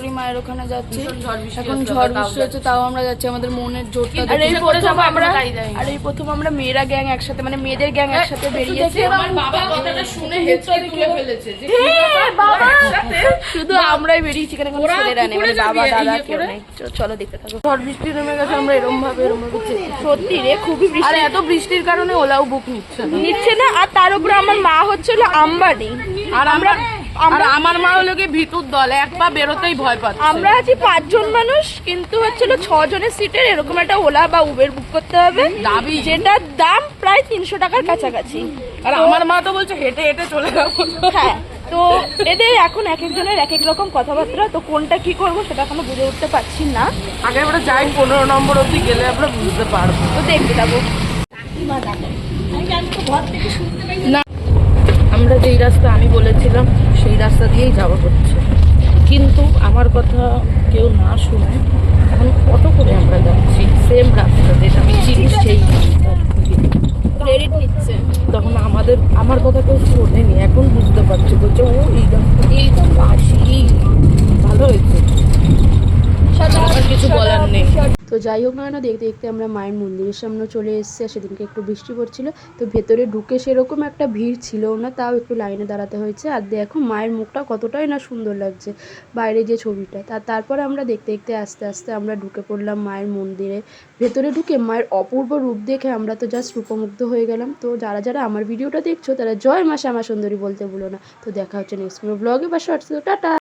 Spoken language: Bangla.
সুন্দরী মায়ের ওখানে যাচ্ছি। এখন ঝড় বৃষ্টি হচ্ছে, তাও আমরা যাচ্ছি আমাদের মনের জোরটা। আর এই প্রথম আমরা মেয়েরা গ্যাং একসাথে, মানে মেয়েদের গ্যাং একসাথে বেরিয়েছি। শুধু আমরাই বেরিয়েছি, এখানে কোনো ছেলেরা নেই, মানে বাবা দাদা কেউ নেই। চলো দেখতে থাকো। ঝড় বৃষ্টি নেমে গেছে, আমরা এরকম ভাবে সত্যি রে খুবই বৃষ্টি। আর এত বৃষ্টির কারণে ওলাও বুক নিচ্ছে না। আর তার উপরে আমার মা হচ্ছিল আম্বানি, আর আমার মা হলো কি ভিতুর দল, এক পা বেরোতেই ভয় পাচ্ছে। আমরা আছি 5 জন মানুষ, কিন্তু হচ্ছিল 6 জনের সিটের এরকম একটা ওলা বা উবের বুক করতে হবে, দাবি যেটার দাম প্রায় 300 টাকার কাছাকাছি। আর আমার মা তো বলছে হেঁটে হেঁটে চলে যাবো। হ্যাঁ, তো এদের এখন এক একজনের এক এক রকম কথাবার্তা, তো কোনটা কি করবো সেটা এখনো বুঝে উঠতে পারছি না। আগে আমরা যাই 15 নম্বর অবধি গেলে আমরা বুঝতে পারবো, তো দেখতে যাবো। না, আমরা যেই রাস্তা আমি বলেছিলাম সেই রাস্তা দিয়েই যাওয়া হচ্ছে, কিন্তু আমার কথা কেউ না শুনে এখন অটো করে আমরা যাচ্ছি সেম রাস্তা যেটা আমি চিনি সেই ক্রেডিট নিচ্ছে। তখন আমার কথা কেউ শোনেনি, এখন বুঝতে পারছি, বলছে ও এই রাস্তাতেই আসি, ভালো হয়েছে, আর কিছু বলার নেই। তো যাই হোক না কেন, দেখতে দেখতে আমরা মায়ের মন্দিরের সামনে চলে এসেছি। আর সেদিনকে একটু বৃষ্টি পড়ছিল, তো ভেতরে ঢুকে সেরকম একটা ভিড় ছিল না, তাও একটু লাইনে দাঁড়াতে হয়েছে। আর দেখো মায়ের মুখটা কতটাই না সুন্দর লাগছে বাইরে যে ছবিটা। তারপরে আমরা দেখতে দেখতে আস্তে আস্তে আমরা ঢুকে পড়লাম মায়ের মন্দিরে। ভেতরে ঢুকে মায়ের অপূর্ব রূপ দেখে আমরা তো জাস্ট রূপমুগ্ধ হয়ে গেলাম। তো যারা যারা আমার ভিডিওটা দেখছো তারা জয় মা শ্যামা সুন্দরী বলতে ভুলো না। তো দেখা হচ্ছে নেক্সট ব্লগে বা শর্টসে। টাটা।